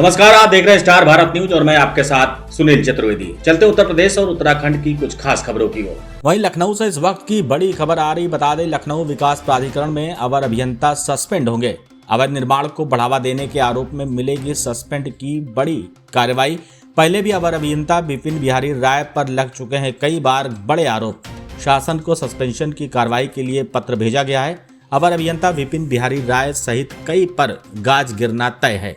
नमस्कार, आप देख रहे हैं स्टार भारत न्यूज और मैं आपके साथ सुनील चतुर्वेदी। चलते उत्तर प्रदेश और उत्तराखंड की कुछ खास खबरों की ओर। वहीं लखनऊ से इस वक्त की बड़ी खबर आ रही। बता दें, लखनऊ विकास प्राधिकरण में अवर अभियंता सस्पेंड होंगे। अवैध निर्माण को बढ़ावा देने के आरोप में मिलेगी सस्पेंड की बड़ी कार्रवाई। पहले भी अवर अभियंता विपिन बिहारी राय पर लग चुके हैं कई बार बड़े आरोप। शासन को सस्पेंशन की कार्रवाई के लिए पत्र भेजा गया है। अवर अभियंता विपिन बिहारी राय सहित कई पर गाज गिरना तय है।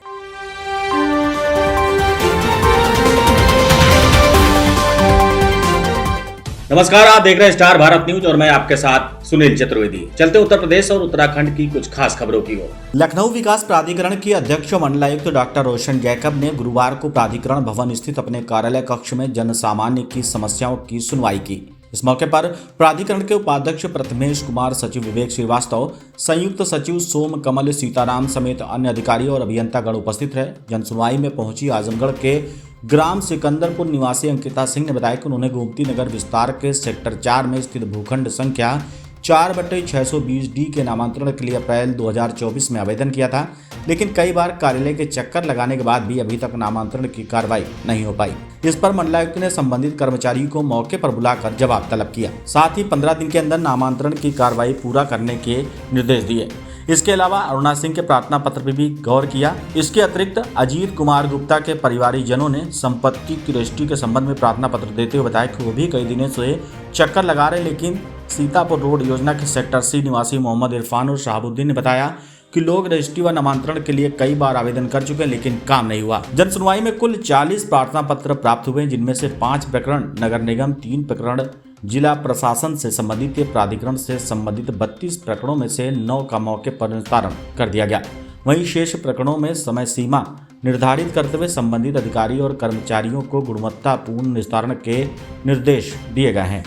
नमस्कार, आप देख रहे हैं स्टार भारत न्यूज और मैं आपके साथ सुनील चतुर्वेदी। चलते उत्तर प्रदेश और उत्तराखंड की कुछ खास खबरों की ओर। लखनऊ विकास प्राधिकरण की अध्यक्ष मंडलायुक्त डॉक्टर रोशन जैकब ने गुरुवार को प्राधिकरण भवन स्थित अपने कार्यालय कक्ष में जन सामान्य की समस्याओं की सुनवाई की। इस मौके पर प्राधिकरण के उपाध्यक्ष प्रथमेश कुमार, सचिव विवेक श्रीवास्तव, संयुक्त सचिव सोम कमल सीताराम समेत अन्य अधिकारी और अभियंतागण उपस्थित रहे। जन सुनवाई में पहुंची आजमगढ़ के ग्राम सिकंदरपुर निवासी अंकिता सिंह ने बताया कि उन्होंने गोमती नगर विस्तार के सेक्टर 4 में स्थित भूखंड संख्या 4/620D के नामांतरण के लिए अप्रैल 2024 में आवेदन किया था, लेकिन कई बार कार्यालय के चक्कर लगाने के बाद भी अभी तक नामांतरण की कार्रवाई नहीं हो पाई। इस पर मंडलायुक्त ने संबंधित कर्मचारी को मौके पर बुलाकर जवाब तलब किया। साथ ही 15 दिन के अंदर नामांतरण की कार्रवाई पूरा करने के निर्देश दिए। इसके अलावा अरुणा सिंह के प्रार्थना पत्र पर भी गौर किया। इसके अतिरिक्त अजीत कुमार गुप्ता के परिवारीजनों ने संपत्ति की रजिस्ट्री के संबंध में प्रार्थना पत्र देते हुए बताया कि वो भी कई दिनों से चक्कर लगा रहे, लेकिन सीतापुर रोड योजना के सेक्टर C निवासी मोहम्मद इरफान और शहाबुद्दीन ने बताया कि लोग रजिस्ट्री व नामांतरण के लिए कई बार आवेदन कर चुके हैं, लेकिन काम नहीं हुआ। जन सुनवाई में कुल 40 प्रार्थना पत्र प्राप्त हुए, जिनमें से 5 प्रकरण नगर निगम, 3 प्रकरण जिला प्रशासन से संबंधित, प्राधिकरण से संबंधित 32 प्रकरणों में से 9 का मौके पर निस्तारण कर दिया गया। वहीं शेष प्रकरणों में समय सीमा निर्धारित करते हुए संबंधित अधिकारी और कर्मचारियों को गुणवत्तापूर्ण निस्तारण के निर्देश दिए गए हैं।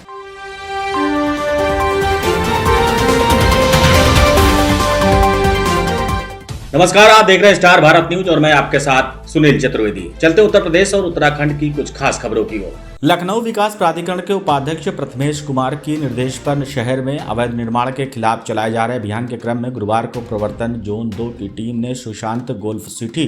नमस्कार, आप देख रहे हैं स्टार भारत न्यूज और मैं आपके साथ सुनील चतुर्वेदी। चलते उत्तर प्रदेश और उत्तराखंड की कुछ खास खबरों की ओर। लखनऊ विकास प्राधिकरण के उपाध्यक्ष प्रथमेश कुमार के निर्देश पर शहर में अवैध निर्माण के खिलाफ चलाए जा रहे अभियान के क्रम में गुरुवार को प्रवर्तन जोन 2 की टीम ने सुशांत गोल्फ सिटी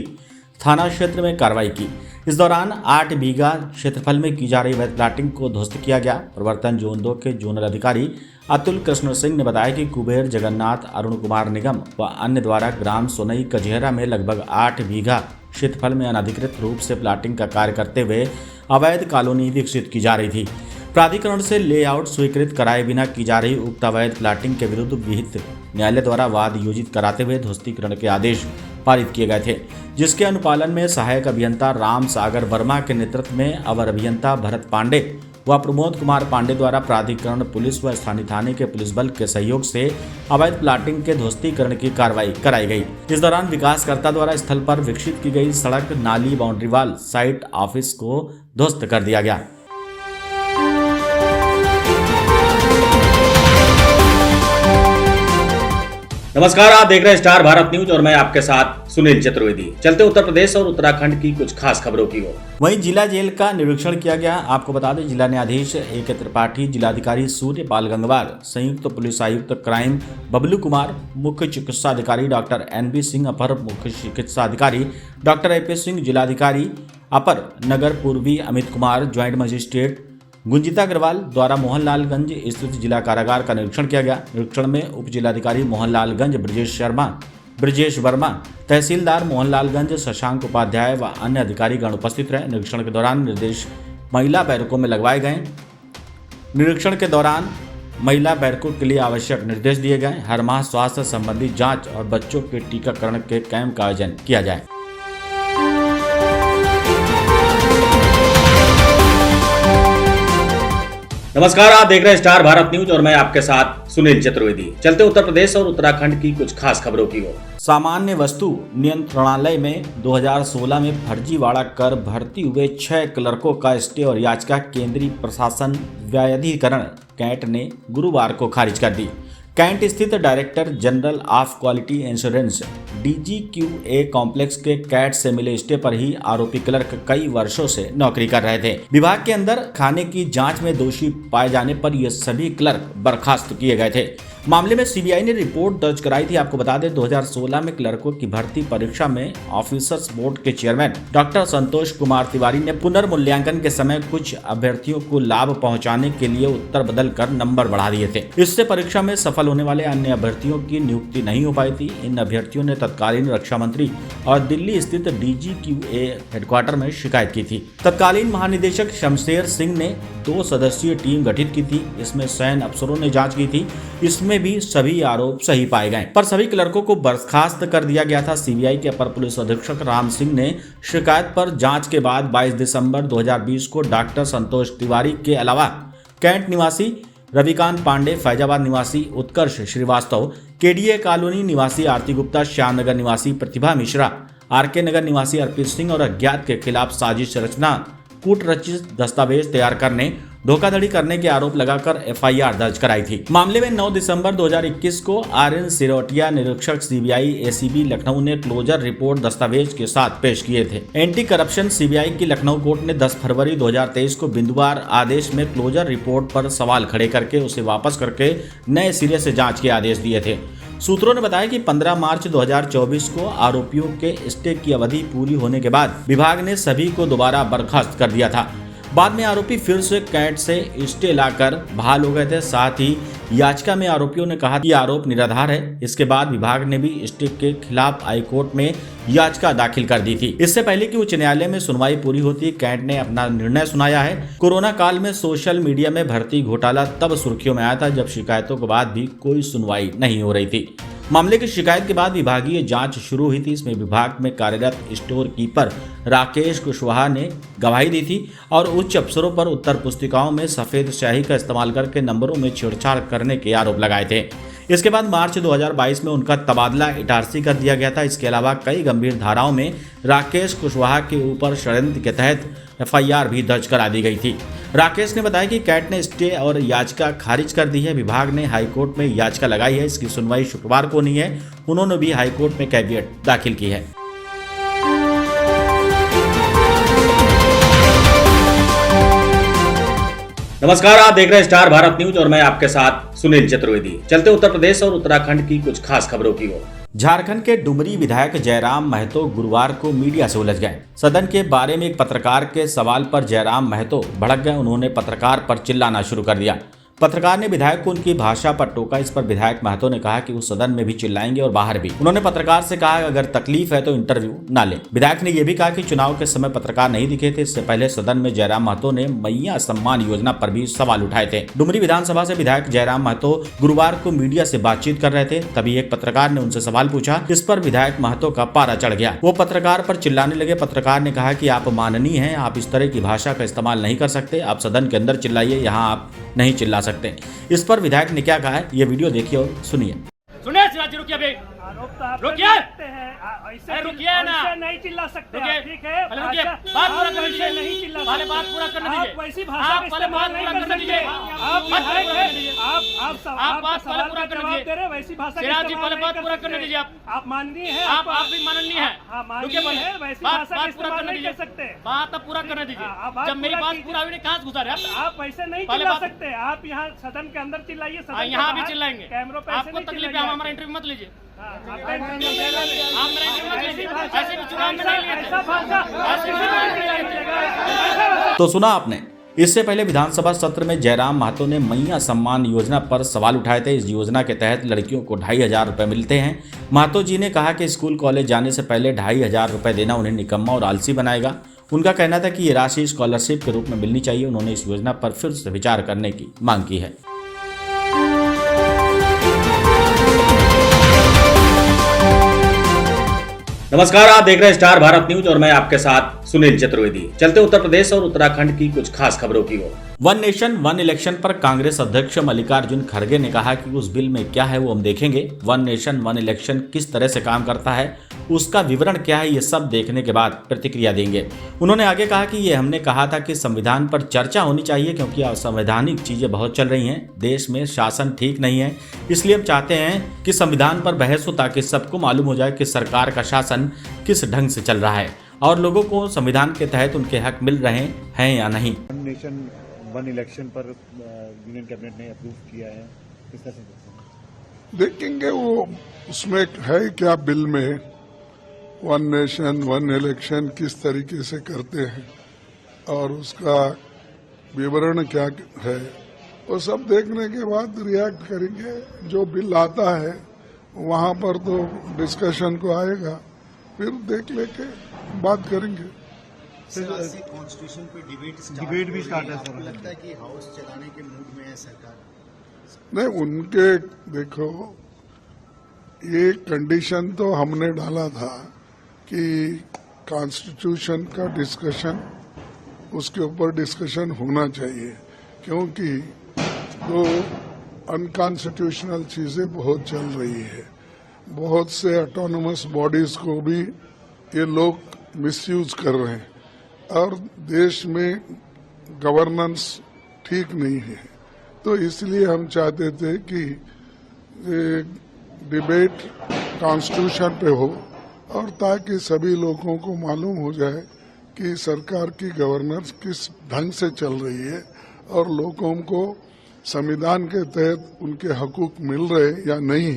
थाना क्षेत्र में कार्रवाई की। इस दौरान 8 बीघा क्षेत्रफल में की जा रही अवैध प्लाटिंग को ध्वस्त किया गया। प्रवर्तन जोन 2 के जोनल अधिकारी अतुल कृष्ण सिंह ने बताया कि कुबेर जगन्नाथ, अरुण कुमार निगम व अन्य द्वारा ग्राम सोनई कजेहरा में लगभग 8 बीघा क्षेत्रफल में अनधिकृत रूप से प्लाटिंग का कार्य करते हुए अवैध कॉलोनी विकसित की जा रही थी। प्राधिकरण से लेआउट स्वीकृत कराए बिना की जा रही उक्त अवैध प्लाटिंग के विरुद्ध विहित न्यायालय द्वारा वाद योजित कराते हुए ध्वस्तीकरण के आदेश पारित किए गए थे, जिसके अनुपालन में सहायक अभियंता राम सागर वर्मा के नेतृत्व में अवर अभियंता भरत पांडे व प्रमोद कुमार पांडे द्वारा प्राधिकरण, पुलिस व स्थानीय थाने के पुलिस बल के सहयोग से अवैध प्लाटिंग के ध्वस्तीकरण की कार्रवाई कराई गई। इस दौरान विकासकर्ता द्वारा स्थल पर विकसित की गई सड़क, नाली, बाउंड्री वाल, साइट ऑफिस को ध्वस्त कर दिया गया। नमस्कार, आप देख रहे हैं स्टार भारत न्यूज और मैं आपके साथ सुनील चतुर्वेदी। चलते उत्तर प्रदेश और उत्तराखंड की कुछ खास खबरों की ओर। वहीं जिला जेल का निरीक्षण किया गया। आपको बता दें, जिला न्यायाधीश A.K. त्रिपाठी, जिलाधिकारी सूर्यपाल गंगवार, संयुक्त पुलिस आयुक्त क्राइम बबलू कुमार, मुख्य चिकित्सा अधिकारी डॉक्टर N.B. सिंह, अपर मुख्य चिकित्सा अधिकारी डॉक्टर A.P. सिंह, जिलाधिकारी अपर नगर पूर्वी अमित कुमार, ज्वाइंट मजिस्ट्रेट गुंजिता अग्रवाल द्वारा मोहनलालगंज स्थित जिला कारागार का निरीक्षण किया गया। निरीक्षण में उप जिलाधिकारी मोहनलालगंज ब्रजेश वर्मा, तहसीलदार मोहनलालगंज शशांक उपाध्याय व अन्य अधिकारीगण उपस्थित रहे। निरीक्षण के दौरान निर्देश महिला बैरकों में लगवाए गए। निरीक्षण के दौरान महिला बैरकों के लिए आवश्यक निर्देश दिए गए। हर माह स्वास्थ्य संबंधी जांच और बच्चों के टीकाकरण के कैंप का आयोजन किया जाए। नमस्कार, आप देख रहे हैं स्टार भारत न्यूज और मैं आपके साथ सुनील चतुर्वेदी। चलते उत्तर प्रदेश और उत्तराखंड की कुछ खास खबरों की ओर। सामान्य वस्तु नियंत्रणालय में 2016 में फर्जीवाड़ा कर भर्ती हुए 6 क्लर्कों का स्टे और याचिका केंद्रीय प्रशासन व्यायाधिकरण कैंट ने गुरुवार को खारिज कर दी। कैंट स्थित director general of quality insurance DGQA complex के कैट से मिले स्टे पर ही आरोपी क्लर्क कई वर्षों से नौकरी कर रहे थे। विभाग के अंदर खाने की जांच में दोषी पाए जाने पर ये सभी क्लर्क बर्खास्त किए गए थे। मामले में सीबीआई ने रिपोर्ट दर्ज कराई थी। आपको बता दें 2016 में क्लर्कों की भर्ती परीक्षा में ऑफिसर्स बोर्ड के चेयरमैन डॉक्टर संतोष कुमार तिवारी ने पुनर्मूल्यांकन के समय कुछ अभ्यर्थियों को लाभ पहुंचाने के लिए उत्तर बदल कर नंबर बढ़ा दिए थे। इससे परीक्षा में सफल होने वाले अन्य अभ्यर्थियों की नियुक्ति नहीं हो पाई थी। इन अभ्यर्थियों ने तत्कालीन रक्षा मंत्री और दिल्ली स्थित DGQA हेडक्वार्टर में शिकायत की थी। तत्कालीन महानिदेशक शमशेर सिंह ने 2 सदस्यीय टीम गठित की थी। इसमें सैन्य अफसरों ने जांच की थी। इसमें भी सभी आरोप सही पाए गए, पर सभी क्लर्कों को बर्खास्त कर दिया गया था। सीबीआई के अपर पुलिस अधीक्षक राम सिंह ने शिकायत पर जांच के बाद 22 दिसंबर 2020 को डॉक्टर संतोष तिवारी के अलावा कैंट निवासी रविकांत पांडे, फैजाबाद निवासी उत्कर्ष श्रीवास्तव, केडीए कॉलोनी निवासी आरती गुप्ता, श्यामनगर निवासी प्रतिभा मिश्रा, आरके नगर निवासी अर्पित सिंह और अज्ञात के खिलाफ साजिश रचना, कूटरचित दस्तावेज तैयार करने, धोखाधड़ी करने के आरोप लगाकर एफआईआर दर्ज कराई थी। मामले में 9 दिसंबर 2021 को RN सिरोटिया निरीक्षक सीबीआई ACB लखनऊ ने क्लोजर रिपोर्ट दस्तावेज के साथ पेश किए थे। एंटी करप्शन सीबीआई की लखनऊ कोर्ट ने 10 फरवरी 2023 को बिंदुवार आदेश में क्लोजर रिपोर्ट पर सवाल खड़े करके उसे वापस करके नए सिरे से जाँच के आदेश दिए थे। सूत्रों ने बताया कि 15 मार्च 2024 को आरोपियों के स्टे की अवधि पूरी होने के बाद विभाग ने सभी को दोबारा बर्खास्त कर दिया था। बाद में आरोपी फिर से कैंट से स्टे लाकर बहाल हो गए थे। साथ ही याचिका में आरोपियों ने कहा कि आरोप निराधार है। इसके बाद विभाग ने भी स्टे के खिलाफ हाईकोर्ट में याचिका दाखिल कर दी थी। इससे पहले कि उच्च न्यायालय में सुनवाई पूरी होती, कैंट ने अपना निर्णय सुनाया है। कोरोना काल में सोशल मीडिया में भर्ती घोटाला तब सुर्खियों में आया था जब शिकायतों के बाद भी कोई सुनवाई नहीं हो रही थी। मामले की शिकायत के बाद विभागीय जांच शुरू हुई थी। इसमें विभाग में कार्यरत स्टोर कीपर राकेश कुशवाहा ने गवाही दी थी और उच्च अफसरों पर उत्तर पुस्तिकाओं में सफेद स्याही का इस्तेमाल करके नंबरों में छेड़छाड़ करने के आरोप लगाए थे। इसके बाद मार्च 2022 में उनका तबादला इटारसी कर दिया गया था। इसके अलावा कई गंभीर धाराओं में राकेश कुशवाहा के ऊपर षड्यंत्र के तहत एफआईआर भी दर्ज करा दी गई थी। राकेश ने बताया कि कैट ने स्टे और याचिका खारिज कर दी है। विभाग ने हाईकोर्ट में याचिका लगाई है। इसकी सुनवाई शुक्रवार को नहीं है। उन्होंने भी हाईकोर्ट में कैविएट दाखिल की है। नमस्कार, आप देख रहे हैं स्टार भारत न्यूज और मैं आपके साथ सुनील चतुर्वेदी। चलते उत्तर प्रदेश और उत्तराखंड की कुछ खास खबरों की ओर। झारखंड के डुमरी विधायक जयराम महतो गुरुवार को मीडिया से उलझ गए। सदन के बारे में एक पत्रकार के सवाल पर जयराम महतो भड़क गए। उन्होंने पत्रकार पर चिल्लाना शुरू कर दिया। पत्रकार ने विधायक को उनकी भाषा पर टोका। इस पर विधायक महतो ने कहा कि वो सदन में भी चिल्लाएंगे और बाहर भी। उन्होंने पत्रकार से कहा अगर तकलीफ है तो इंटरव्यू ना ले। विधायक ने यह भी कहा कि चुनाव के समय पत्रकार नहीं दिखे थे। इससे पहले सदन में जयराम महतो ने मैया सम्मान योजना पर भी सवाल उठाए थे। डुमरी विधानसभा से विधायक जयराम महतो गुरुवार को मीडिया से बातचीत कर रहे थे। तभी एक पत्रकार ने उनसे सवाल पूछा। इस पर विधायक महतो का पारा चढ़ गया। वो पत्रकार पर चिल्लाने लगे। पत्रकार ने कहा कि आप माननीय हैं, आप इस तरह की भाषा का इस्तेमाल नहीं कर सकते। आप सदन के अंदर चिल्लाइए, यहाँ आप नहीं चिल्ला सकते। इस पर विधायक ने क्या कहा है, ये वीडियो देखिए और सुनिए। सुनिए शिवाजी, रुकिए अभी, रुकिए, रुकिए ना, नहीं चिल्ला सकते, ठीक है? रुकिए, बात पूरा करने दीजिए, नहीं चिल्ला पहले बात पूरा करने दीजिए, वैसी भाषा आप पहले बात पूरा करने दीजिए, आप बात पहले पूरा करने दीजिए, वैसी भाषा शिवाजी पहले बात पूरा करने दीजिए। आप माननीय हैं, आप भी माननीय हैं, रुकिए पहले बात पूरा करने दीजिए, बात अब पूरा करने दीजिए। जब मेरी बात पूरा हुई कहाँ से घुसा रहे आप वैसे नहीं चिल्ला सकते। आप यहाँ सदन के अंदर चिल्लाइए, यहाँ भी चिल्लाएंगे। कैमरों पे आपको तकलीफ है, हमारा इंटरव्यू मत लीजिए। तो सुना आपने। इससे पहले विधानसभा सत्र में जयराम महतो ने मैया सम्मान योजना पर सवाल उठाए थे। इस योजना के तहत लड़कियों को 2500 रुपए मिलते हैं। महतो जी ने कहा कि स्कूल कॉलेज जाने से पहले 2500 रुपए देना उन्हें निकम्मा और आलसी बनाएगा। उनका कहना था कि ये राशि स्कॉलरशिप के रूप में मिलनी चाहिए। उन्होंने इस योजना पर फिर से विचार करने की मांग की है। नमस्कार, आप देख रहे हैं स्टार भारत न्यूज और मैं आपके साथ सुनील चतुर्वेदी। चलते उत्तर प्रदेश और उत्तराखंड की कुछ खास खबरों की ओर। वन नेशन वन इलेक्शन पर कांग्रेस अध्यक्ष मल्लिकार्जुन खड़गे ने कहा कि उस बिल में क्या है वो हम देखेंगे। वन नेशन वन इलेक्शन किस तरह से काम करता है, उसका विवरण क्या है, ये सब देखने के बाद प्रतिक्रिया देंगे। उन्होंने आगे कहा कि ये हमने कहा था कि संविधान पर चर्चा होनी चाहिए क्योंकि असंवैधानिक चीजें बहुत चल रही हैं, देश में शासन ठीक नहीं है। इसलिए हम चाहते हैं कि संविधान पर बहस हो ताकि सबको मालूम हो जाए कि सरकार का शासन किस ढंग से चल रहा है और लोगों को संविधान के तहत उनके हक मिल रहे हैं या नहीं। वन नेशन वन इलेक्शन पर यूनियन कैबिनेट ने अप्रूव किया है, किस तरह से? देखेंगे वो उसमें है क्या बिल में, वन नेशन वन इलेक्शन किस तरीके से करते हैं और उसका विवरण क्या है, वो सब देखने के बाद रिएक्ट करेंगे। जो बिल आता है वहां पर तो डिस्कशन को आएगा, फिर देख लेके बात करेंगे। कॉन्स्टिट्यूशन पे डिबेट भी स्टार्ट है सर। लगता है कि हाउस चलाने के मूड में है सरकार? नहीं, उनके देखो ये कंडीशन तो हमने डाला था कि कॉन्स्टिट्यूशन का डिस्कशन, उसके ऊपर डिस्कशन होना चाहिए, क्योंकि तो अनकॉन्स्टिट्यूशनल चीजें बहुत चल रही है। बहुत से ऑटोनोमस बॉडीज को भी ये लोग मिसयूज कर रहे हैं और देश में गवर्नेंस ठीक नहीं है। तो इसलिए हम चाहते थे कि डिबेट कॉन्स्टिट्यूशन पे हो और ताकि सभी लोगों को मालूम हो जाए कि सरकार की गवर्नेंस किस ढंग से चल रही है और लोगों को संविधान के तहत उनके हकूक मिल रहे या नहीं,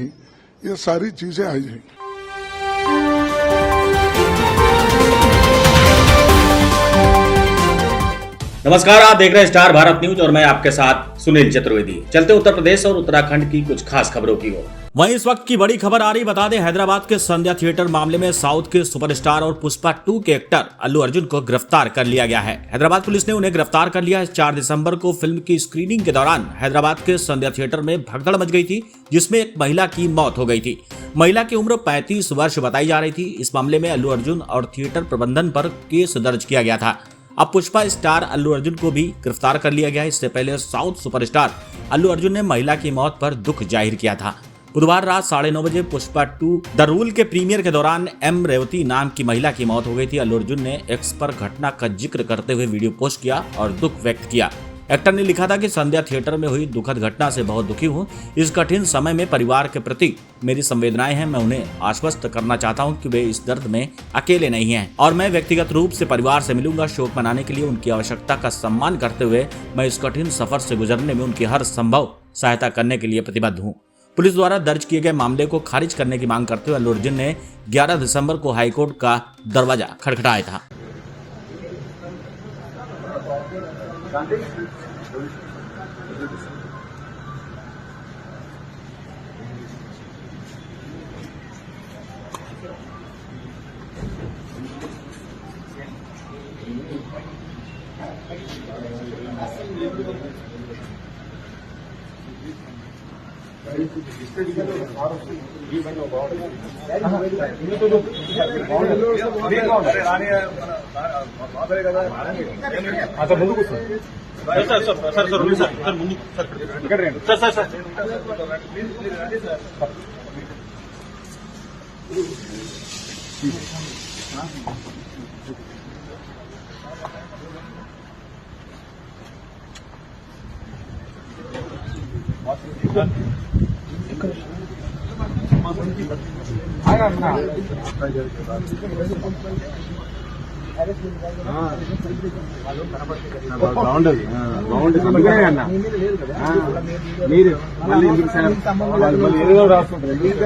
ये सारी चीजें आ जाएंगी। नमस्कार, आप देख रहे हैं स्टार भारत न्यूज और मैं आपके साथ सुनील चतुर्वेदी। चलते उत्तर प्रदेश और उत्तराखंड की कुछ खास खबरों की ओर। वहीं इस वक्त की बड़ी खबर आ रही, बता दें हैदराबाद के संध्या थिएटर मामले में साउथ के सुपरस्टार और पुष्पा 2 के एक्टर अल्लू अर्जुन को गिरफ्तार कर लिया गया है। हैदराबाद पुलिस ने उन्हें गिरफ्तार कर लिया है। 4 दिसंबर को फिल्म की स्क्रीनिंग के दौरान हैदराबाद के संध्या थिएटर में भगदड़ मच गई थी, जिसमें एक महिला की मौत हो गई थी। महिला की उम्र 35 वर्ष बताई जा रही थी। इस मामले में अल्लू अर्जुन और थिएटर प्रबंधन पर केस दर्ज किया गया था। अब पुष्पा स्टार अल्लू अर्जुन को भी गिरफ्तार कर लिया गया है। इससे पहले साउथ सुपरस्टार अल्लू अर्जुन ने महिला की मौत पर दुख जाहिर किया था। बुधवार रात 9:30 बजे पुष्पा 2 द रूल के प्रीमियर के दौरान एम रेवती नाम की महिला की मौत हो गई थी। अल्लू अर्जुन ने एक्स पर घटना का जिक्र करते हुए वीडियो पोस्ट किया और दुख व्यक्त किया। एक्टर ने लिखा था कि संध्या थिएटर में हुई दुखद घटना से बहुत दुखी हूँ। इस कठिन समय में परिवार के प्रति मेरी संवेदनाएं हैं। मैं उन्हें आश्वस्त करना चाहता हूँ कि वे इस दर्द में अकेले नहीं हैं और मैं व्यक्तिगत रूप से परिवार से मिलूंगा। शोक मनाने के लिए उनकी आवश्यकता का सम्मान करते हुए मैं इस कठिन सफर से गुजरने में उनकी हर संभव सहायता करने के लिए प्रतिबद्ध हूँ। पुलिस द्वारा दर्ज किए गए मामले को खारिज करने की मांग करते हुए अल्लू अर्जुन ने 11 दिसंबर को हाईकोर्ट का दरवाजा खटखटाया था।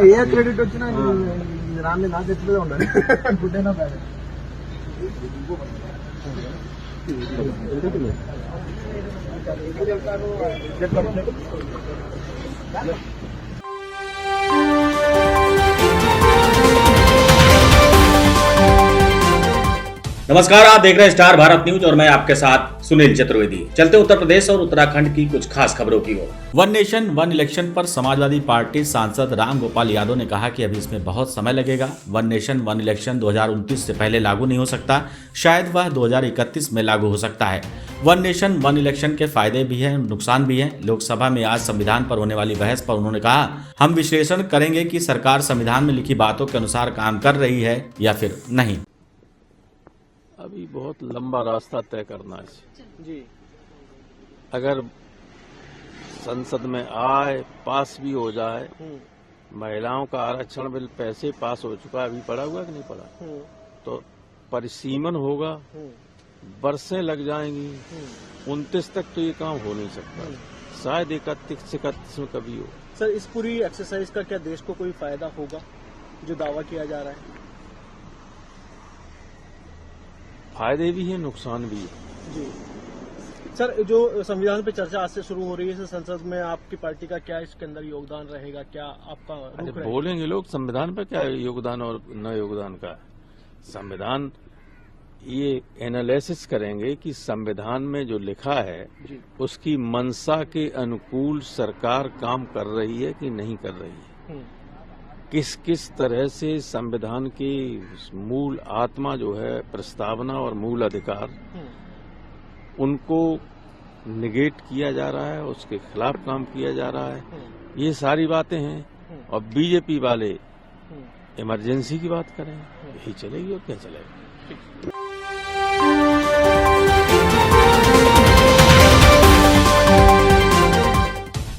ఏ క్రెడిట్ వచ్చినా రాని నా చేతిలో ఉండాలి. గుడ్డైనా బ్యాడ్. नमस्कार, आप देख रहे हैं स्टार भारत न्यूज और मैं आपके साथ सुनील चतुर्वेदी। चलते उत्तर प्रदेश और उत्तराखंड की कुछ खास खबरों की ओर। वन नेशन वन इलेक्शन पर समाजवादी पार्टी सांसद राम गोपाल यादव ने कहा कि अभी इसमें बहुत समय लगेगा। वन नेशन वन इलेक्शन 2029 से पहले लागू नहीं हो सकता, शायद वह 2031 में लागू हो सकता है। वन नेशन वन इलेक्शन के फायदे भी हैं, नुकसान भी हैं। लोकसभा में आज संविधान पर होने वाली बहस पर उन्होंने कहा, हम विश्लेषण करेंगे कि सरकार संविधान में लिखी बातों के अनुसार काम कर रही है या फिर नहीं। अभी बहुत लंबा रास्ता तय करना है जी। अगर संसद में आए, पास भी हो जाए, महिलाओं का आरक्षण बिल पैसे पास हो चुका है, अभी पड़ा हुआ कि नहीं पड़ा, तो परिसीमन होगा, बरसें लग जाएंगी। 29 तक तो ये काम हो नहीं सकता, शायद 31 में कभी हो। सर इस पूरी एक्सरसाइज का क्या देश को कोई फायदा होगा जो दावा किया जा रहा है? फायदे भी है, नुकसान भी है। जी सर, जो संविधान पे चर्चा आज से शुरू हो रही है संसद में, आपकी पार्टी का क्या इसके अंदर योगदान रहेगा? क्या आपका रुख रहेगा? बोलेंगे लोग संविधान पर क्या योगदान और न योगदान का। संविधान ये एनालिसिस करेंगे कि संविधान में जो लिखा है उसकी मंशा के अनुकूल सरकार काम कर रही है कि नहीं कर रही है। किस किस तरह से संविधान की मूल आत्मा जो है, प्रस्तावना और मूल अधिकार, उनको निगेट किया जा रहा है, उसके खिलाफ काम किया जा रहा है। ये सारी बातें हैं। और बीजेपी वाले इमरजेंसी की बात करें, यही चलेगी और क्या चलेगा।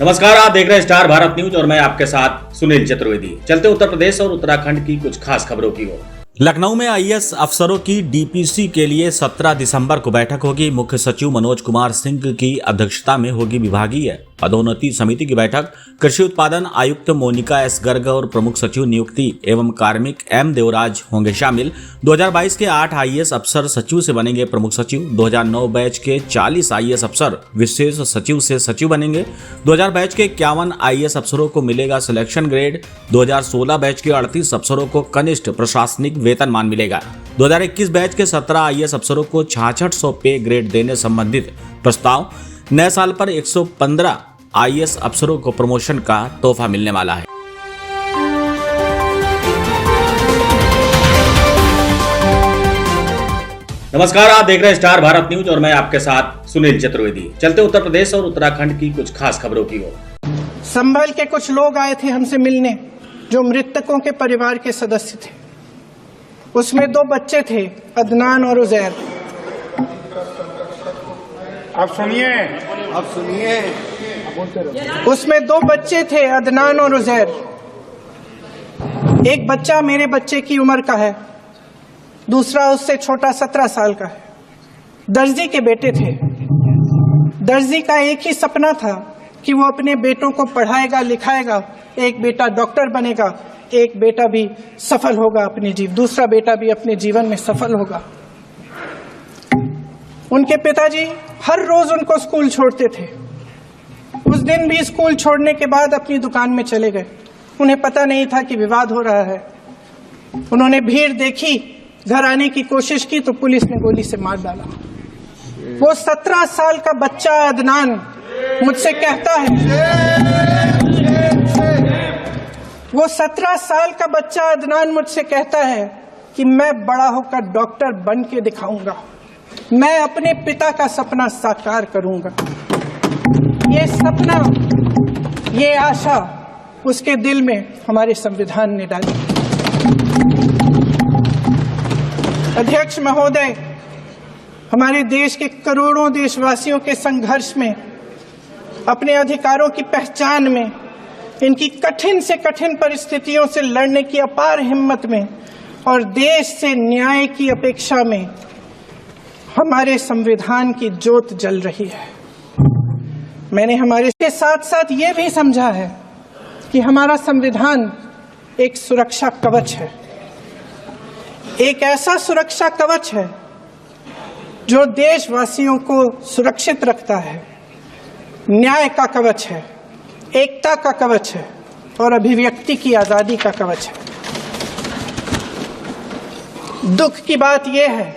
नमस्कार, आप देख रहे हैं स्टार भारत न्यूज और मैं आपके साथ सुनील चतुर्वेदी। चलते उत्तर प्रदेश और उत्तराखंड की कुछ खास खबरों की ओर। लखनऊ में आईएएस अफसरों की डीपीसी के लिए 17 दिसंबर को बैठक होगी। मुख्य सचिव मनोज कुमार सिंह की अध्यक्षता में होगी विभागीय पदोन्नति समिति की बैठक। कृषि उत्पादन आयुक्त मोनिका एस गर्ग और प्रमुख सचिव नियुक्ति एवं कार्मिक एम देवराज होंगे शामिल। 2022 के 8 आईएएस अफसर सचिव से बनेंगे प्रमुख सचिव। 2009 बैच के 40 आईएएस अफसर विशेष सचिव से सचिव बनेंगे। 2000 बैच के 51 आईएएस अफसरों को मिलेगा सिलेक्शन ग्रेड। 2016 बैच के 38 अफसरों को कनिष्ठ प्रशासनिक वेतनमान मिलेगा। 2021 बैच के 17 आईएएस अफसरों को 6600 पे ग्रेड देने संबंधित प्रस्ताव। नए साल पर 115 आईएएस अफसरों को प्रमोशन का तोहफा मिलने वाला है। नमस्कार, आप देख रहे हैं स्टार भारत न्यूज और मैं आपके साथ सुनील चतुर्वेदी। चलते उत्तर प्रदेश और उत्तराखंड की कुछ खास खबरों की ओर। संभल के कुछ लोग आए थे हमसे मिलने, जो मृतकों के परिवार के सदस्य थे। उसमें 2 बच्चे थे, अदनान और उजैर। आप सुनिए। उसमें 2 बच्चे थे, अदनान और उजैर। एक बच्चा मेरे बच्चे की उम्र का है, दूसरा उससे छोटा 17 साल का है। दर्जी के बेटे थे। दर्जी का एक ही सपना था कि वो अपने बेटों को पढ़ाएगा लिखाएगा। एक बेटा डॉक्टर बनेगा, एक बेटा भी सफल होगा दूसरा बेटा भी अपने जीवन में सफल होगा। उनके पिताजी हर रोज उनको स्कूल छोड़ते थे। उस दिन भी स्कूल छोड़ने के बाद अपनी दुकान में चले गए। उन्हें पता नहीं था कि विवाद हो रहा है। उन्होंने भीड़ देखी, घर आने की कोशिश की तो पुलिस ने गोली से मार डाला। वो 17 साल का बच्चा अदनान मुझसे कहता है, वो 17 साल का बच्चा अदनान मुझसे कहता है कि मैं बड़ा होकर डॉक्टर बन के दिखाऊंगा, मैं अपने पिता का सपना साकार करूंगा। ये सपना, ये आशा उसके दिल में हमारे संविधान ने डाली। अध्यक्ष महोदय, हमारे देश के करोड़ों देशवासियों के संघर्ष में, अपने अधिकारों की पहचान में, इनकी कठिन से कठिन परिस्थितियों से लड़ने की अपार हिम्मत में और देश से न्याय की अपेक्षा में हमारे संविधान की ज्योत जल रही है। मैंने हमारे के साथ साथ ये भी समझा है कि हमारा संविधान एक सुरक्षा कवच है। एक ऐसा सुरक्षा कवच है जो देशवासियों को सुरक्षित रखता है, न्याय का कवच है, एकता का कवच है और अभिव्यक्ति की आजादी का कवच है। दुख की बात यह है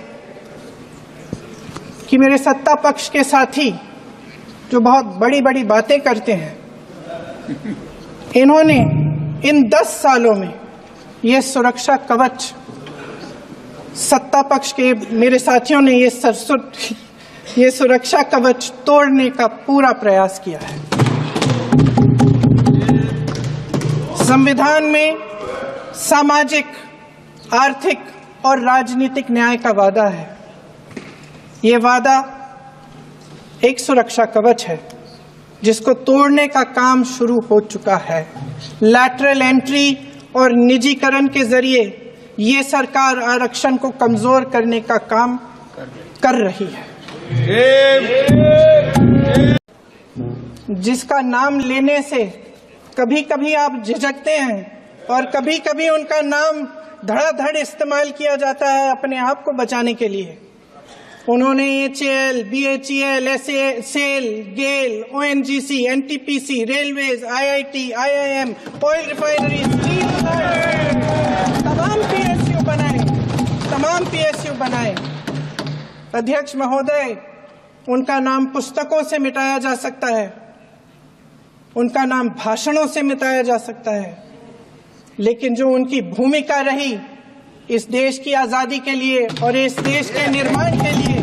कि मेरे सत्ता पक्ष के साथी जो बहुत बड़ी बड़ी बातें करते हैं, इन्होंने इन 10 सालों में ये सुरक्षा कवच, सत्ता पक्ष के मेरे साथियों ने ये सुरक्षा कवच तोड़ने का पूरा प्रयास किया है। संविधान में सामाजिक, आर्थिक और राजनीतिक न्याय का वादा है। ये वादा एक सुरक्षा कवच है जिसको तोड़ने का काम शुरू हो चुका है। लैटरल एंट्री और निजीकरण के जरिए ये सरकार आरक्षण को कमजोर करने का काम कर रही है, जिसका नाम लेने से कभी कभी आप झिझकते हैं और कभी कभी उनका नाम धड़ाधड़ इस्तेमाल किया जाता है अपने आप को बचाने के लिए। उन्होंने HAL, BHEL, SAIL, GAIL, ONGC, NTPC, railways, IIT, IIM, oil refinery, steel plant, तमाम PSU बनाए। अध्यक्ष महोदय, उनका नाम पुस्तकों से मिटाया जा सकता है, उनका नाम भाषणों से मिटाया जा सकता है, लेकिन जो उनकी भूमिका रही इस देश की आजादी के लिए और इस देश के निर्माण के लिए,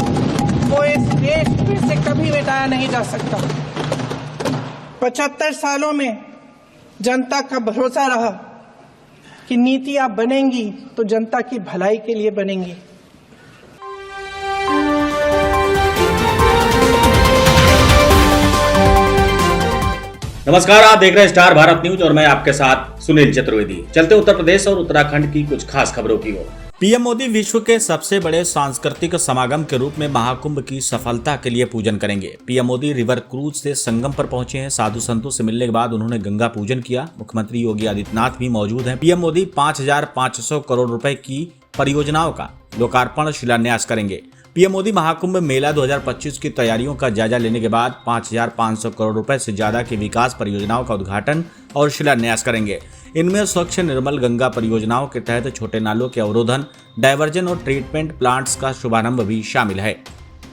वो इस देश में से कभी मिटाया नहीं जा सकता। 75 सालों में जनता का भरोसा रहा कि नीतियां बनेंगी तो जनता की भलाई के लिए बनेंगी। नमस्कार, आप देख रहे हैं स्टार भारत न्यूज और मैं आपके साथ सुनील चतुर्वेदी। चलते उत्तर प्रदेश और उत्तराखंड की कुछ खास खबरों की ओर। पीएम मोदी विश्व के सबसे बड़े सांस्कृतिक समागम के रूप में महाकुंभ की सफलता के लिए पूजन करेंगे। पीएम मोदी रिवर क्रूज से संगम पर पहुंचे हैं। साधु संतों से मिलने के बाद उन्होंने गंगा पूजन किया। मुख्यमंत्री योगी आदित्यनाथ भी मौजूद हैं। पीएम मोदी 5,500 करोड़ रुपए की परियोजनाओं का लोकार्पण शिलान्यास करेंगे। पीएम मोदी महाकुंभ मेला 2025 की तैयारियों का जायजा लेने के बाद 5,500 करोड़ रुपए से ज्यादा की विकास परियोजनाओं का उद्घाटन और शिलान्यास करेंगे। इनमें स्वच्छ निर्मल गंगा परियोजनाओं के तहत छोटे नालों के अवरोधन, डायवर्जन और ट्रीटमेंट प्लांट्स का शुभारंभ भी शामिल है।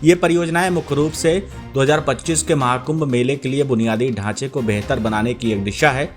ये परियोजनाएं मुख्य रूप से 2025 के महाकुंभ मेले के लिए बुनियादी ढांचे को बेहतर बनाने की एक दिशा है,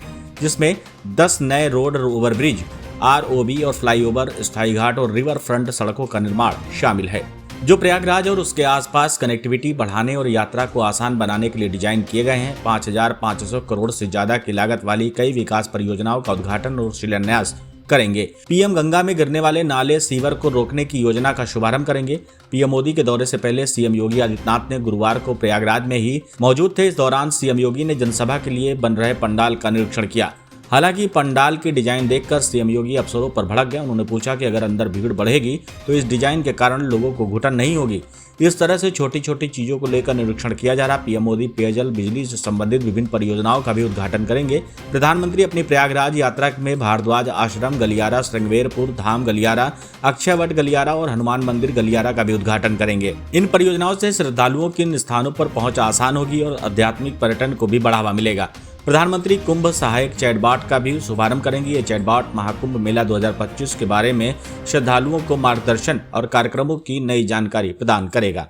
जिसमें 10 नए रोड ओवरब्रिज, ROB और फ्लाईओवर, स्थायी घाट और रिवर फ्रंट सड़कों का निर्माण शामिल है, जो प्रयागराज और उसके आसपास कनेक्टिविटी बढ़ाने और यात्रा को आसान बनाने के लिए डिजाइन किए गए हैं। 5,500 करोड़ से ज्यादा की लागत वाली कई विकास परियोजनाओं का उद्घाटन और शिलान्यास करेंगे। पीएम गंगा में गिरने वाले नाले सीवर को रोकने की योजना का शुभारंभ करेंगे। पीएम मोदी के दौरे से पहले सीएम योगी आदित्यनाथ ने गुरुवार को प्रयागराज में ही मौजूद थे। इस दौरान सीएम योगी ने जनसभा के लिए बन रहे पंडाल का निरीक्षण किया। हालांकि पंडाल की डिजाइन देखकर सीएम योगी अफसरों पर भड़क गए। उन्होंने पूछा कि अगर अंदर भीड़ बढ़ेगी तो इस डिजाइन के कारण लोगों को घुटन नहीं होगी। इस तरह से छोटी छोटी चीजों को लेकर निरीक्षण किया जा रहा। पीएम मोदी पेयजल, बिजली से संबंधित विभिन्न परियोजनाओं का भी उद्घाटन करेंगे। प्रधानमंत्री अपनी प्रयागराज यात्रा में भारद्वाज आश्रम गलियारा, श्रृंगेरपुर धाम गलियारा, अक्षयवट गलियारा और हनुमान मंदिर गलियारा का भी उद्घाटन करेंगे। इन परियोजनाओं से श्रद्धालुओं की इन स्थानों पर पहुंच आसान होगी और आध्यात्मिक पर्यटन को भी बढ़ावा मिलेगा। प्रधानमंत्री कुंभ सहायक चैटबॉट का भी शुभारंभ करेंगे। ये चैटबॉट महाकुंभ मेला 2025 के बारे में श्रद्धालुओं को मार्गदर्शन और कार्यक्रमों की नई जानकारी प्रदान करेगा।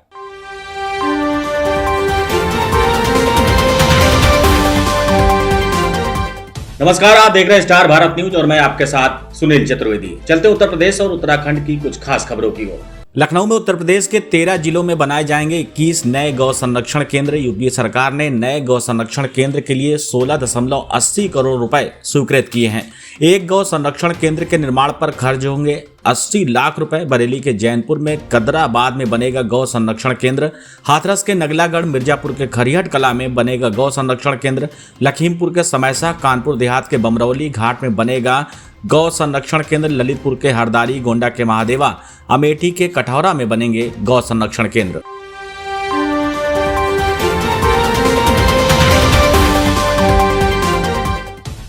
नमस्कार, आप देख रहे हैं स्टार भारत न्यूज और मैं आपके साथ सुनील चतुर्वेदी। चलते उत्तर प्रदेश और उत्तराखंड की कुछ खास खबरों की ओर। लखनऊ में उत्तर प्रदेश के 13 जिलों में बनाए जाएंगे 21 नए गौ संरक्षण केंद्र। यूपीए सरकार ने नए गौ संरक्षण केंद्र के लिए 16.80 करोड़ रुपए स्वीकृत किए हैं। एक गौ संरक्षण केंद्र के निर्माण पर खर्च होंगे 80 लाख रुपए। बरेली के जैनपुर में कदराबाद में बनेगा गौ संरक्षण केंद्र। हाथरस के नगलागढ़, मिर्जापुर के खरिहट कला में बनेगा गौ संरक्षण केंद्र। लखीमपुर के समैसा, कानपुर देहात के बमरौली घाट में बनेगा गौ संरक्षण केंद्र। ललितपुर के हरदारी, गोंडा के महादेवा, अमेठी के कठौरा में बनेंगे गौ संरक्षण केंद्र।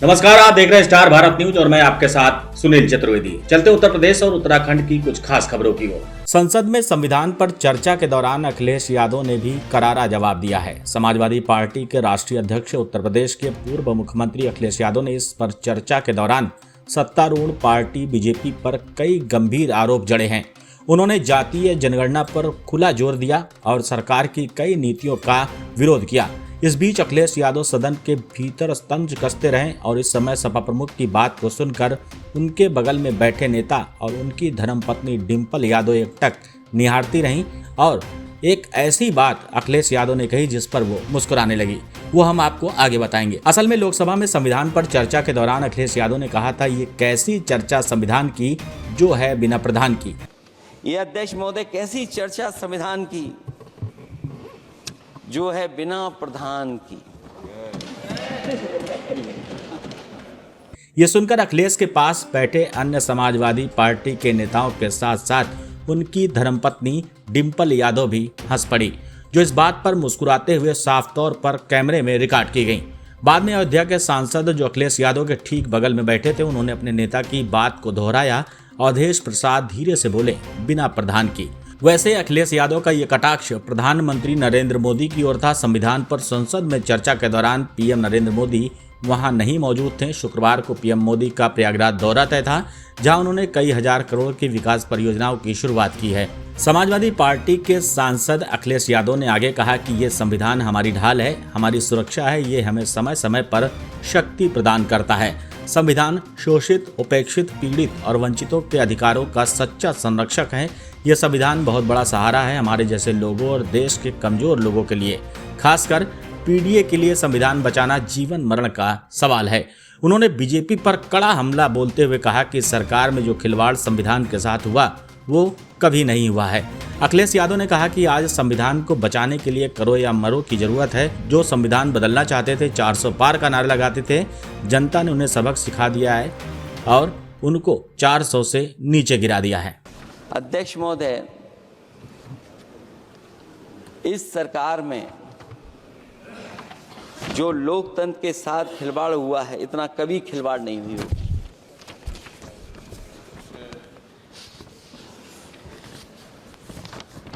नमस्कार, आप देख रहे हैं स्टार भारत न्यूज और मैं आपके साथ सुनील चतुर्वेदी। चलते उत्तर प्रदेश और उत्तराखंड की कुछ खास खबरों की ओर। संसद में संविधान पर चर्चा के दौरान अखिलेश यादव ने भी करारा जवाब दिया है। समाजवादी पार्टी के राष्ट्रीय अध्यक्ष उत्तर प्रदेश के पूर्व मुख्यमंत्री अखिलेश यादव ने इस पर चर्चा के दौरान सत्तारूढ़ पार्टी बीजेपी पर कई गंभीर आरोप जड़े हैं। उन्होंने जातीय जनगणना पर खुला जोर दिया और सरकार की कई नीतियों का विरोध किया। इस बीच अखिलेश यादव सदन के भीतर तंज कसते रहे और इस समय सपा प्रमुख की बात को सुनकर उनके बगल में बैठे नेता और उनकी धर्मपत्नी डिंपल यादव एकटक निहारती रहीं और एक ऐसी बात अखिलेश यादव ने कही जिस पर वो मुस्कुराने लगी। वो हम आपको आगे बताएंगे। असल में लोकसभा में संविधान पर चर्चा के दौरान अखिलेश यादव ने कहा था, ये कैसी चर्चा संविधान की जो है बिना प्रधान की। ये अध्यक्ष महोदय, कैसी चर्चा संविधान की जो है बिना प्रधान की। ये सुनकर अखिलेश के पास बैठे अन्य समाजवादी पार्टी के नेताओं के साथ साथ उनकी धर्मपत्नी डिंपल यादव भी हंस पड़ी, जो इस बात पर मुस्कुराते हुए साफ तौर पर कैमरे में रिकॉर्ड की गई। बाद में अयोध्या के सांसद जो अखिलेश यादव के ठीक बगल में बैठे थे, उन्होंने अपने नेता की बात को दोहराया। अवधेश प्रसाद धीरे से बोले, बिना प्रधान की। वैसे अखिलेश यादव का ये कटाक्ष प्रधानमंत्री नरेंद्र मोदी की ओर था। संविधान पर संसद में चर्चा के दौरान पीएम नरेंद्र मोदी वहां नहीं मौजूद थे। शुक्रवार को पीएम मोदी का प्रयागराज दौरा तय था, जहां उन्होंने कई हजार करोड़ की विकास परियोजनाओं की शुरुआत की है। समाजवादी पार्टी के सांसद अखिलेश यादव ने आगे कहा कि ये संविधान हमारी ढाल है, हमारी सुरक्षा है, ये हमें समय समय पर शक्ति प्रदान करता है। संविधान शोषित, उपेक्षित, पीड़ित और वंचितों के अधिकारों का सच्चा संरक्षक है। यह संविधान बहुत बड़ा सहारा है हमारे जैसे लोगों और देश के कमजोर लोगों के लिए। खासकर पीडीए के लिए संविधान बचाना जीवन मरण का सवाल है। उन्होंने बीजेपी पर कड़ा हमला बोलते हुए कहा कि सरकार में जो खिलवाड़ संविधान के साथ हुआ वो कभी नहीं हुआ है। अखिलेश यादव ने कहा कि आज संविधान को बचाने के लिए करो या मरो की जरूरत है। जो संविधान बदलना चाहते थे, 400 पार का नारा लगाते थे, जनता ने उन्हें सबक सिखा दिया है और उनको 400 से नीचे गिरा दिया है। अध्यक्ष महोदय, इस सरकार में जो लोकतंत्र के साथ खिलवाड़ हुआ है, इतना कभी खिलवाड़ नहीं हुई होगी।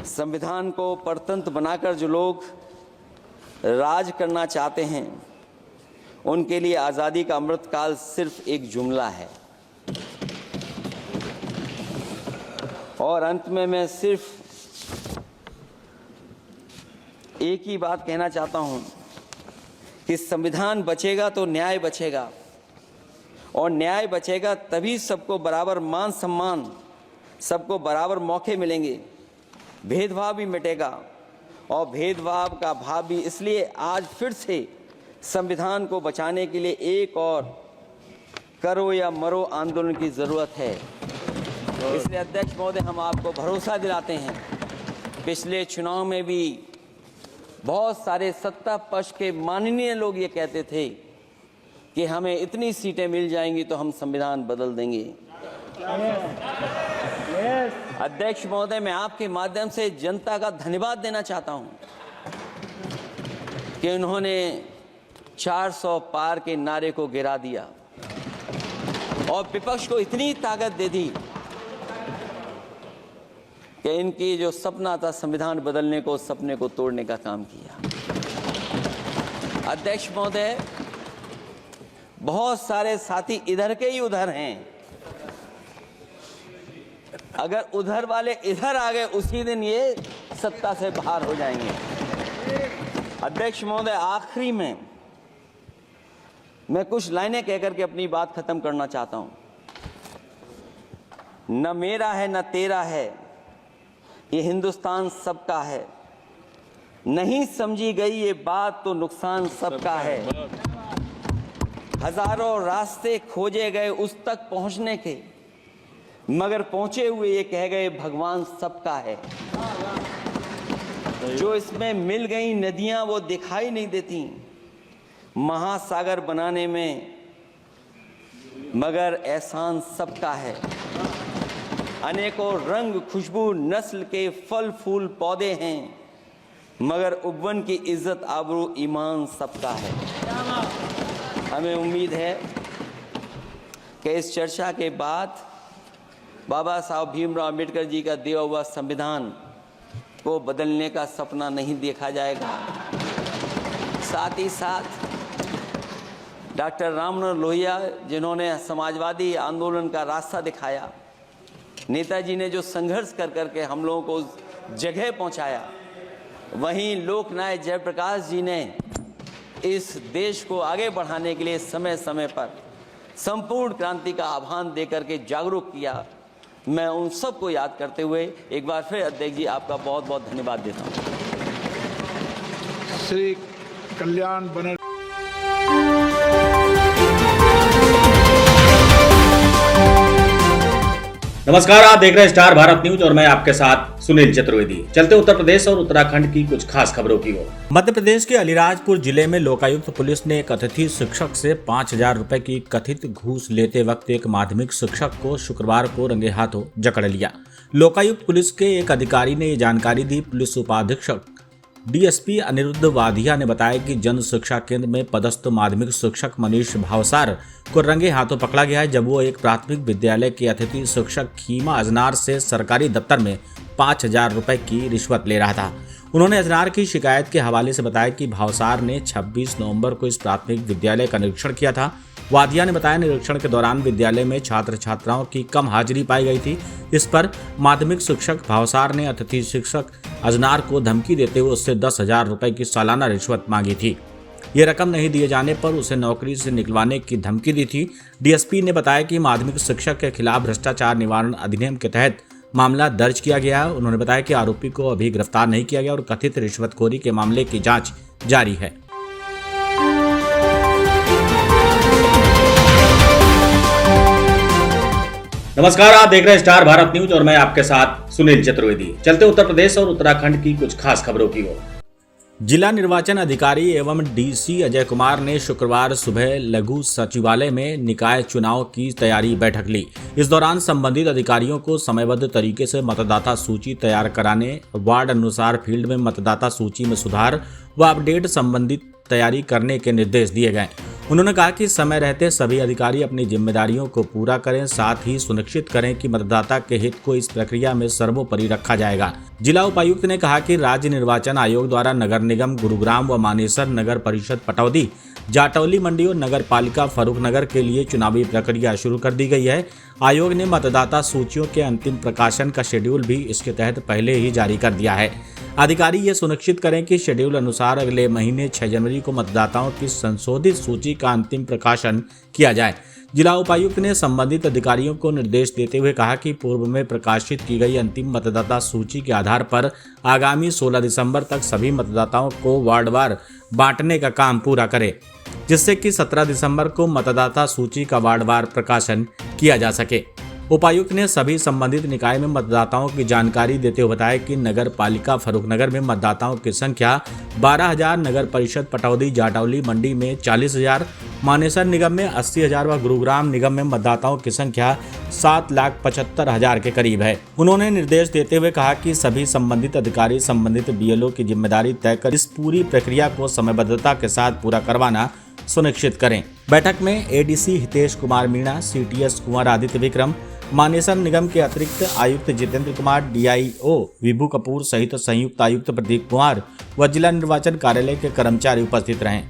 संविधान को परतंत्र बनाकर जो लोग राज करना चाहते हैं, उनके लिए आज़ादी का अमृतकाल सिर्फ एक जुमला है। और अंत में मैं सिर्फ एक ही बात कहना चाहता हूं कि संविधान बचेगा तो न्याय बचेगा, और न्याय बचेगा तभी सबको बराबर मान सम्मान, सबको बराबर मौके मिलेंगे, भेदभाव भी मिटेगा। और भेदभाव का भाव भी इसलिए आज फिर से संविधान को बचाने के लिए एक और करो या मरो आंदोलन की ज़रूरत है। इसलिए अध्यक्ष महोदय, हम आपको भरोसा दिलाते हैं, पिछले चुनाव में भी बहुत सारे सत्ता पक्ष के माननीय लोग ये कहते थे कि हमें इतनी सीटें मिल जाएंगी तो हम संविधान बदल देंगे। अध्यक्ष महोदय, मैं आपके माध्यम से जनता का धन्यवाद देना चाहता हूं कि उन्होंने 400 पार के नारे को गिरा दिया और विपक्ष को इतनी ताकत दे दी कि इनकी जो सपना था संविधान बदलने को, उस सपने को तोड़ने का काम किया। अध्यक्ष महोदय, बहुत सारे साथी इधर के ही उधर हैं। अगर उधर वाले इधर आ गए, उसी दिन ये सत्ता से बाहर हो जाएंगे। अध्यक्ष महोदय, आखिरी में मैं कुछ लाइनें कहकर के अपनी बात खत्म करना चाहता हूं। न मेरा है न तेरा है, ये हिंदुस्तान सबका है। नहीं समझी गई ये बात तो नुकसान सबका है। हजारों रास्ते खोजे गए उस तक पहुंचने के, मगर पहुंचे हुए ये कह गए भगवान सबका है। जो इसमें मिल गई नदियां वो दिखाई नहीं देती महासागर बनाने में, मगर एहसान सबका है। अनेकों रंग खुशबू नस्ल के फल फूल पौधे हैं, मगर उपवन की इज्जत आबरू ईमान सबका है। हमें उम्मीद है कि इस चर्चा के बाद बाबा साहब भीमराव अम्बेडकर जी का दिया हुआ संविधान को बदलने का सपना नहीं देखा जाएगा। साथ ही साथ डॉक्टर राममनोहर लोहिया, जिन्होंने समाजवादी आंदोलन का रास्ता दिखाया, नेताजी ने जो संघर्ष कर करके हम लोगों को उस जगह पहुंचाया, वहीं लोकनायक जयप्रकाश जी ने इस देश को आगे बढ़ाने के लिए समय समय पर संपूर्ण क्रांति का आह्वान देकर के जागरूक किया। मैं उन सबको याद करते हुए एक बार फिर अध्यक्ष जी आपका बहुत बहुत धन्यवाद देता हूं। श्री कल्याण बनर्जी। नमस्कार, आप देख रहे हैं स्टार भारत न्यूज और मैं आपके साथ सुनील चतुर्वेदी। चलते उत्तर प्रदेश और उत्तराखंड की कुछ खास खबरों की ओर। मध्य प्रदेश के अलीराजपुर जिले में लोकायुक्त पुलिस ने एक अतिथि शिक्षक से 5,000 रुपए की कथित घूस लेते वक्त एक माध्यमिक शिक्षक को शुक्रवार को रंगे हाथों जकड़ लिया। लोकायुक्त पुलिस के एक अधिकारी ने ये जानकारी दी। पुलिस उपाधीक्षक डीएसपी अनिरुद्ध वाधिया ने बताया कि जन शिक्षा केंद्र में पदस्थ माध्यमिक शिक्षक मनीष भावसार को रंगे हाथों पकड़ा गया है, जब वो एक प्राथमिक विद्यालय के अतिथि शिक्षक खीमा अजनार से सरकारी दफ्तर में 5,000 रुपए की रिश्वत ले रहा था। उन्होंने अजनार की शिकायत के हवाले से बताया कि भावसार ने 26 नवंबर को इस प्राथमिक विद्यालय का निरीक्षण किया था। वाधिया ने बताया निरीक्षण के दौरान विद्यालय में छात्र छात्राओं की कम हाजिरी पाई गई थी। इस पर माध्यमिक शिक्षक भावसार ने अतिथि शिक्षक अजनार को धमकी देते हुए उससे 10,000 रुपए की सालाना रिश्वत मांगी थी। ये रकम नहीं दिए जाने पर उसे नौकरी से निकलवाने की धमकी दी थी। डीएसपी ने बताया कि माध्यमिक शिक्षक के खिलाफ भ्रष्टाचार निवारण अधिनियम के तहत मामला दर्ज किया गया है। उन्होंने बताया कि आरोपी को अभी गिरफ्तार नहीं किया गया और कथित रिश्वतखोरी के मामले की जांच जारी है। नमस्कार, आप देख रहे हैं स्टार भारत न्यूज और मैं आपके साथ सुनील चतुर्वेदी। चलते उत्तर प्रदेश और उत्तराखंड की कुछ खास खबरों की ओर। जिला निर्वाचन अधिकारी एवं डीसी अजय कुमार ने शुक्रवार सुबह लघु सचिवालय में निकाय चुनाव की तैयारी बैठक ली। इस दौरान संबंधित अधिकारियों को समयबद्ध तरीके से मतदाता सूची तैयार कराने, वार्ड अनुसार फील्ड में मतदाता सूची में सुधार व अपडेट संबंधित तैयारी करने के निर्देश दिए गए। उन्होंने कहा कि समय रहते सभी अधिकारी अपनी जिम्मेदारियों को पूरा करें, साथ ही सुनिश्चित करें कि मतदाता के हित को इस प्रक्रिया में सर्वोपरि रखा जाएगा। जिला उपायुक्त ने कहा कि राज्य निर्वाचन आयोग द्वारा नगर निगम गुरुग्राम व मानेसर, नगर परिषद पटौदी, जाटौली मंडी और नगर पालिका फर्रुखनगर के लिए चुनावी प्रक्रिया शुरू कर दी गई है। आयोग ने मतदाता सूचियों के अंतिम प्रकाशन का शेड्यूल भी इसके तहत पहले ही जारी कर दिया है। अधिकारी ये सुनिश्चित करें कि शेड्यूल अनुसार अगले महीने 6 जनवरी को मतदाताओं की संशोधित सूची का अंतिम प्रकाशन किया जाए। जिला उपायुक्त ने संबंधित अधिकारियों को निर्देश देते हुए कहा कि पूर्व में प्रकाशित की गई अंतिम मतदाता सूची के आधार पर आगामी 16 दिसंबर तक सभी मतदाताओं को वार्डवार बांटने का काम पूरा करें, जिससे कि 17 दिसंबर को मतदाता सूची का वार्डवार प्रकाशन किया जा सके। उपायुक्त ने सभी संबंधित निकाय में मतदाताओं की जानकारी देते हुए बताया कि नगर पालिका फर्रुखनगर में मतदाताओं की संख्या 12,000, नगर परिषद पटौदी जाटौली मंडी में 40,000, मानेसर निगम में 80,000 व गुरुग्राम निगम में मतदाताओं की संख्या 7,75,000 के करीब है। उन्होंने निर्देश देते हुए कहा कि सभी संबंधित अधिकारी संबंधित बीएलओ की जिम्मेदारी तय कर इस पूरी प्रक्रिया को समयबद्धता के साथ पूरा करवाना सुनिश्चित करें। बैठक में एडीसी हितेश कुमार मीणा, सीटीएस कुंवर आदित्य विक्रम, मानेसर निगम के अतिरिक्त आयुक्त जितेंद्र कुमार, डीआईओ विभू कपूर सहित संयुक्त आयुक्त प्रदीप कुमार व जिला निर्वाचन कार्यालय के कर्मचारी उपस्थित रहे।